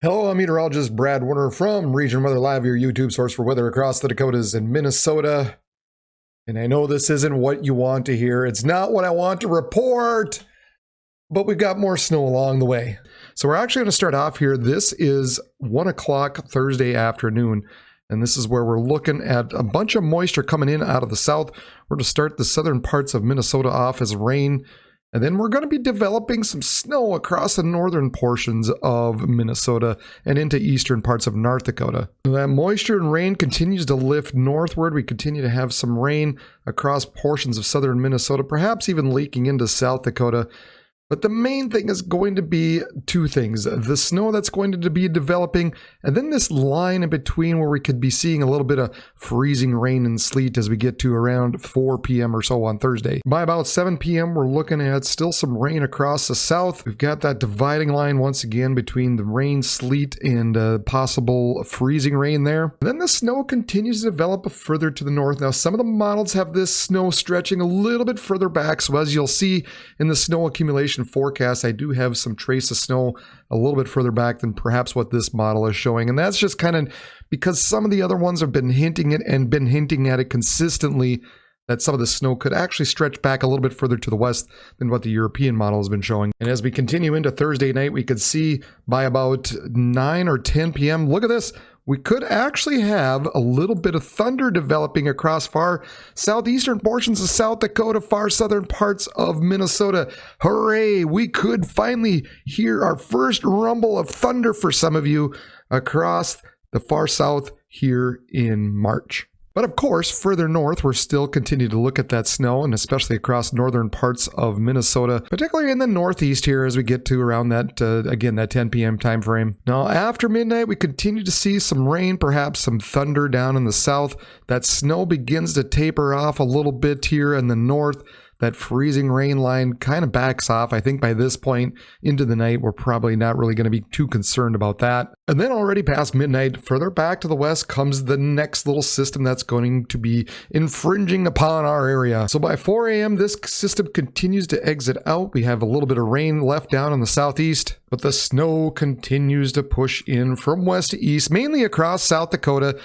Hello, I'm meteorologist Brad Warner from Region Weather Live, your YouTube source for weather across the Dakotas and Minnesota. And I know this isn't what you want to hear. It's not what I want to report, but we've got more snow along the way. So we're actually going to start off here. This is 1 o'clock Thursday afternoon, and this is where we're looking at a bunch of moisture coming in out of the south. We're going to start the southern parts of Minnesota off as rain. And then we're going to be developing some snow across the northern portions of Minnesota and into eastern parts of North Dakota. That moisture and rain continues to lift northward. We continue to have some rain across portions of southern Minnesota, perhaps even leaking into South Dakota. But the main thing is going to be two things: the snow that's going to be developing, and then this line in between where we could be seeing a little bit of freezing rain and sleet as we get to around 4 p.m. or so on Thursday. By about 7 p.m., we're looking at still some rain across the south. We've got that dividing line once again between the rain, sleet, and possible freezing rain there. And then the snow continues to develop further to the north. Now, some of the models have this snow stretching a little bit further back, so as you'll see in the snow accumulation forecast, I do have some trace of snow a little bit further back than perhaps what this model is showing. And that's just kind of because some of the other ones have been hinting at it consistently, that some of the snow could actually stretch back a little bit further to the west than what the European model has been showing. And as we continue into Thursday night, we could see by about 9 or 10 p.m., look at this, we could actually have a little bit of thunder developing across far southeastern portions of South Dakota, far southern parts of Minnesota. Hooray! We could finally hear our first rumble of thunder for some of you across the far south here in March. But of course, further north, we're still continuing to look at that snow, and especially across northern parts of Minnesota, particularly in the northeast here as we get to around that, again, that 10 p.m. time frame. Now, after midnight, we continue to see some rain, perhaps some thunder down in the south. That snow begins to taper off a little bit here in the north. That freezing rain line kind of backs off. I think by this point into the night, we're probably not really going to be too concerned about that. And then already past midnight, further back to the west comes the next little system that's going to be infringing upon our area. So by 4 a.m., this system continues to exit out. We have a little bit of rain left down in the southeast, but the snow continues to push in from west to east, mainly across South Dakota.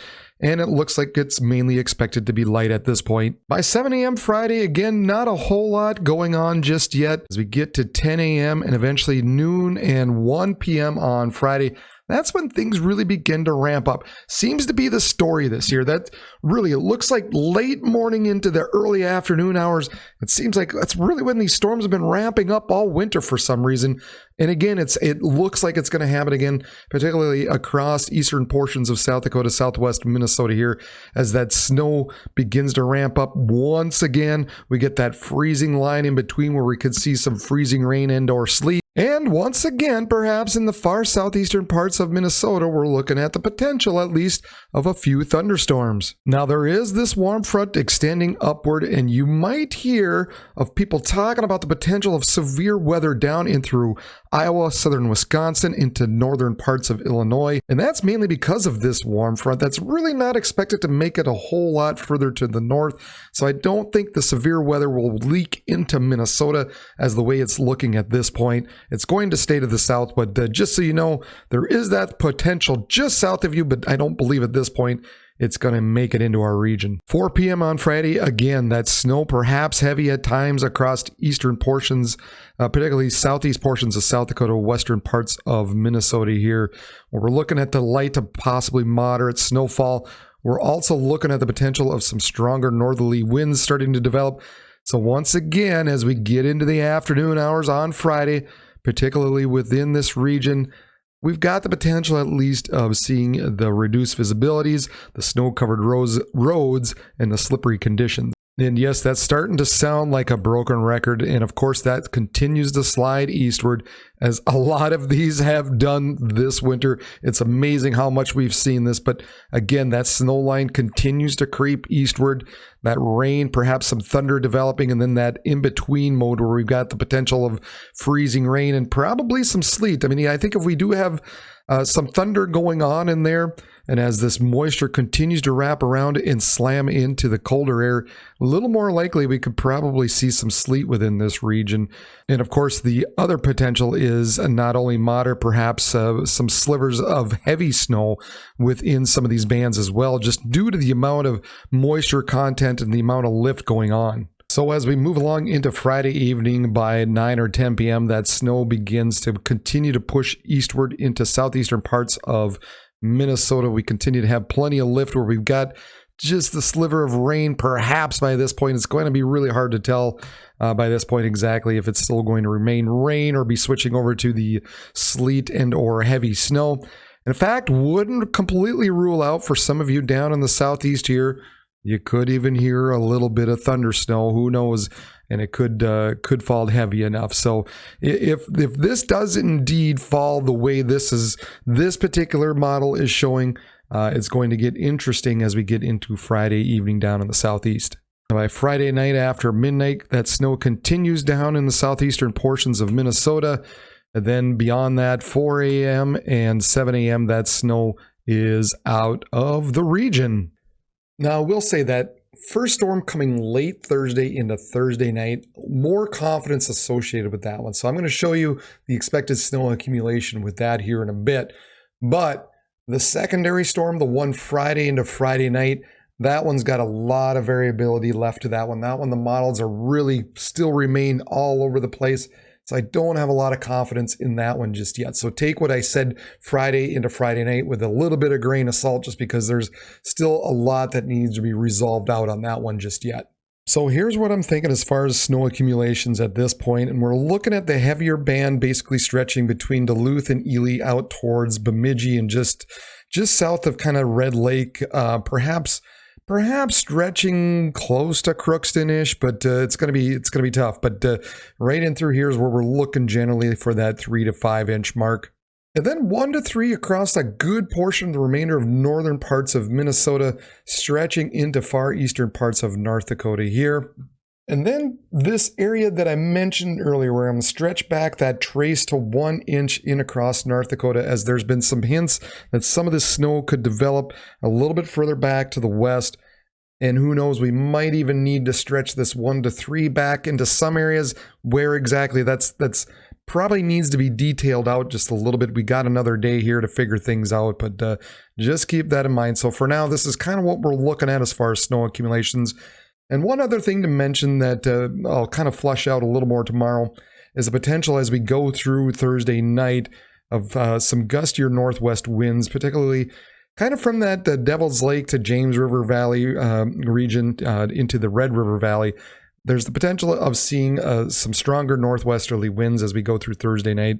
And it looks like it's mainly expected to be light at this point. By 7 a.m. Friday, again, not a whole lot going on just yet. As we get to 10 a.m. and eventually noon and 1 p.m. on Friday, that's when things really begin to ramp up. Seems to be the story this year. That really, it looks like late morning into the early afternoon hours. It seems like that's really when these storms have been ramping up all winter for some reason. And again, it looks like it's going to happen again, particularly across eastern portions of South Dakota, southwest Minnesota here, as that snow begins to ramp up once again. We get that freezing line in between where we could see some freezing rain and or sleet. And once again, perhaps in the far southeastern parts of Minnesota, we're looking at the potential, at least, of a few thunderstorms. Now, there is this warm front extending upward, and you might hear of people talking about the potential of severe weather down in through Iowa, southern Wisconsin, into northern parts of Illinois. And that's mainly because of this warm front that's really not expected to make it a whole lot further to the north. So I don't think the severe weather will leak into Minnesota as the way it's looking at this point. It's going to stay to the south, but just so you know, there is that potential just south of you, but I don't believe at this point it's going to make it into our region. 4 p.m. on Friday, again, that snow perhaps heavy at times across eastern portions, particularly southeast portions of South Dakota, western parts of Minnesota here. We're looking at the light to possibly moderate snowfall. We're also looking at the potential of some stronger northerly winds starting to develop. So once again, as we get into the afternoon hours on Friday, particularly within this region, we've got the potential at least of seeing the reduced visibilities, the snow-covered roads, and the slippery conditions. And yes, that's starting to sound like a broken record, and of course that continues to slide eastward, as a lot of these have done this winter. It's amazing how much we've seen this, but again, that snow line continues to creep eastward. That rain, perhaps some thunder developing, and then that in-between mode where we've got the potential of freezing rain and probably some sleet. I mean, I think if we do have some thunder going on in there, And as this moisture continues to wrap around and slam into the colder air, a little more likely we could probably see some sleet within this region. And of course, the other potential is not only moderate, perhaps some slivers of heavy snow within some of these bands as well, just due to the amount of moisture content and the amount of lift going on. So as we move along into Friday evening by 9 or 10 p.m., that snow begins to continue to push eastward into southeastern parts of Minnesota. We continue to have plenty of lift where we've got just the sliver of rain. Perhaps by this point, it's going to be really hard to tell by this point exactly if it's still going to remain rain or be switching over to the sleet and or heavy snow. In fact, wouldn't completely rule out for some of you down in the southeast here, you could even hear a little bit of thunder snow. Who knows? And it could fall heavy enough. So if this does indeed fall the way this particular model is showing, it's going to get interesting as we get into Friday evening down in the southeast. By Friday night after midnight, that snow continues down in the southeastern portions of Minnesota. And then beyond that, 4 a.m. and 7 a.m., that snow is out of the region. Now, I will say that first storm coming late Thursday into Thursday night, more confidence associated with that one. So I'm going to show you the expected snow accumulation with that here in a bit. But the secondary storm, the one Friday into Friday night, that one's got a lot of variability left to that one. That one, the models are really still remain all over the place. So I don't have a lot of confidence in that one just yet. So take what I said Friday into Friday night with a little bit of grain of salt, just because there's still a lot that needs to be resolved out on that one just yet. So here's what I'm thinking as far as snow accumulations at this point, and we're looking at the heavier band basically stretching between Duluth and Ely out towards Bemidji and just south of kind of Red Lake, perhaps stretching close to Crookston-ish, but it's gonna be tough. But right in through here is where we're looking generally for that 3 to 5 inch mark, and then 1 to 3 across a good portion of the remainder of northern parts of Minnesota, stretching into far eastern parts of North Dakota here. And then this area that I mentioned earlier, where I'm going to stretch back that trace to 1 inch in across North Dakota, as there's been some hints that some of this snow could develop a little bit further back to the west. And who knows, we might even need to stretch this 1 to 3 back into some areas. Where exactly, that's probably needs to be detailed out just a little bit. We got another day here to figure things out, but just keep that in mind. So for now, this is kind of what we're looking at as far as snow accumulations. And one other thing to mention that I'll kind of flush out a little more tomorrow is the potential as we go through Thursday night of some gustier northwest winds, particularly kind of from that Devil's Lake to James River Valley region into the Red River Valley. There's the potential of seeing some stronger northwesterly winds as we go through Thursday night.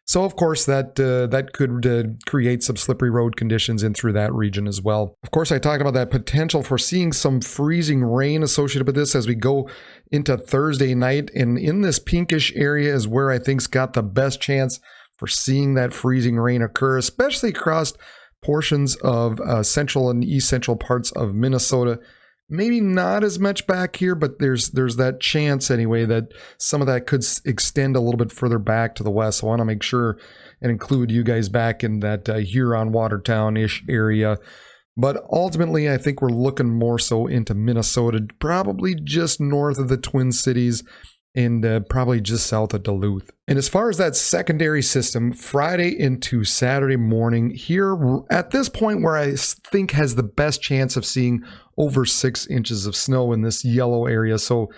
So, of course, that could create some slippery road conditions in through that region as well. Of course, I talked about that potential for seeing some freezing rain associated with this as we go into Thursday night. And in this pinkish area is where I think's got the best chance for seeing that freezing rain occur, especially across portions of central and east central parts of Minnesota. Maybe not as much back here, but there's that chance anyway that some of that could extend a little bit further back to the west. So I want to make sure and include you guys back in that Huron, Watertown-ish area. But ultimately, I think we're looking more so into Minnesota, probably just north of the Twin Cities and probably just south of Duluth. And as far as that secondary system, Friday into Saturday morning, here at this point where I think has the best chance of seeing over 6 inches of snow in this yellow area. So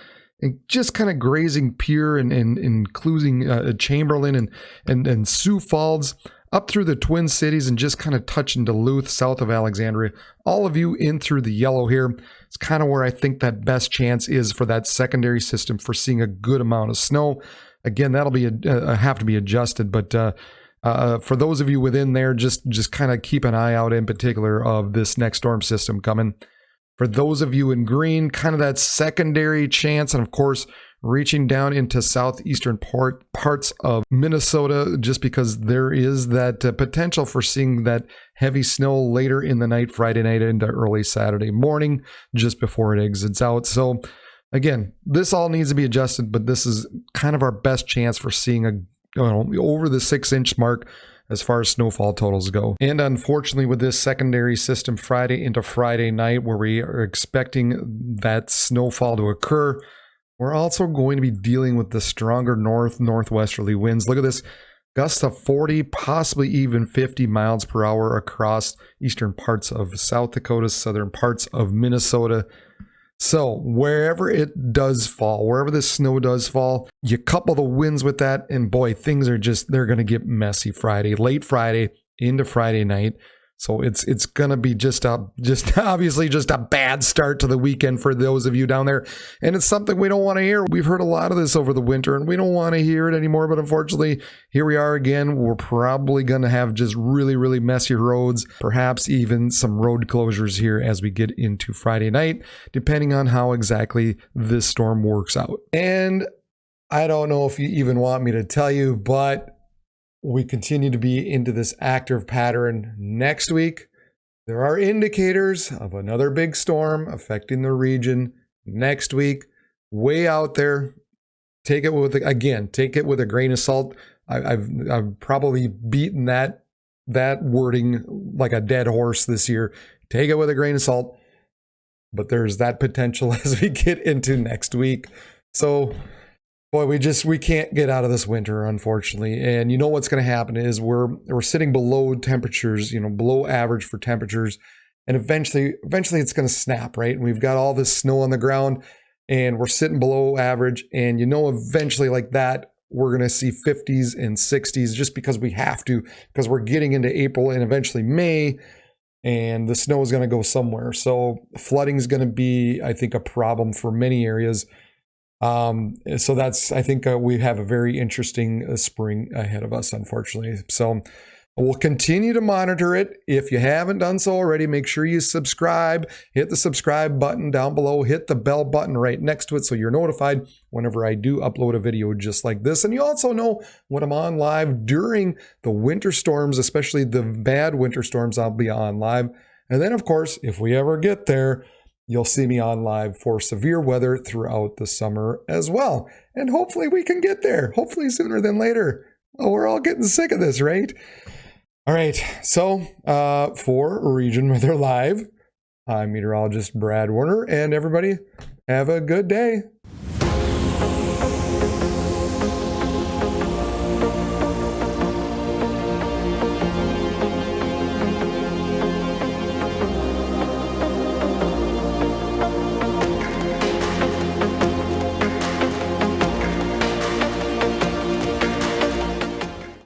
just kind of grazing Pierre and including Chamberlain and Sioux Falls up through the Twin Cities and just kind of touching Duluth, south of Alexandria. All of you in through the yellow here. It's kind of where I think that best chance is for that secondary system for seeing a good amount of snow. Again, that'll be have to be adjusted, but for those of you within there, just kind of keep an eye out in particular of this next storm system coming. For those of you in green, kind of that secondary chance, and of course, reaching down into southeastern parts of Minnesota, just because there is that potential for seeing that heavy snow later in the night, Friday night into early Saturday morning, just before it exits out. So again, this all needs to be adjusted, but this is kind of our best chance for seeing over the 6 inch mark as far as snowfall totals go. And unfortunately, with this secondary system Friday into Friday night, where we are expecting that snowfall to occur, we're also going to be dealing with the stronger northwesterly winds. Look at this. Gusts of 40, possibly even 50 miles per hour across eastern parts of South Dakota, southern parts of Minnesota. So wherever it does fall, wherever the snow does fall, you couple the winds with that, and boy, things are they're going to get messy Friday, late Friday into Friday night. So it's going to be just obviously just a bad start to the weekend for those of you down there. And it's something we don't want to hear. We've heard a lot of this over the winter and we don't want to hear it anymore. But unfortunately, here we are again. We're probably going to have just really, really messy roads, perhaps even some road closures here as we get into Friday night, depending on how exactly this storm works out. And I don't know if you even want me to tell you, but we continue to be into this active pattern. Next week, there are indicators of another big storm affecting the region next week, way out there. Take it with a grain of salt. I've probably beaten that wording like a dead horse this year. Take it with a grain of salt, but there's that potential as we get into next week. So boy, we can't get out of this winter, unfortunately. And you know what's going to happen is we're sitting below temperatures, below average for temperatures. And eventually it's going to snap, right? And we've got all this snow on the ground and we're sitting below average. And eventually like that, we're going to see 50s and 60s just because we have to, because we're getting into April and eventually May, and the snow is going to go somewhere. So flooding is going to be, I think, a problem for many areas. So I think we have a very interesting spring ahead of us, unfortunately. So we'll continue to monitor it. If you haven't done so already, make sure you subscribe, hit the subscribe button down below, hit the bell button right next to it so you're notified whenever I do upload a video just like this. And you also know when I'm on live during the winter storms, especially the bad winter storms, I'll be on live. And then, of course, if we ever get there, you'll see me on live for severe weather throughout the summer as well. And hopefully we can get there. Hopefully sooner than later. Well, we're all getting sick of this, right? All right. So for Region Weather Live, I'm meteorologist Brad Warner. And everybody, have a good day.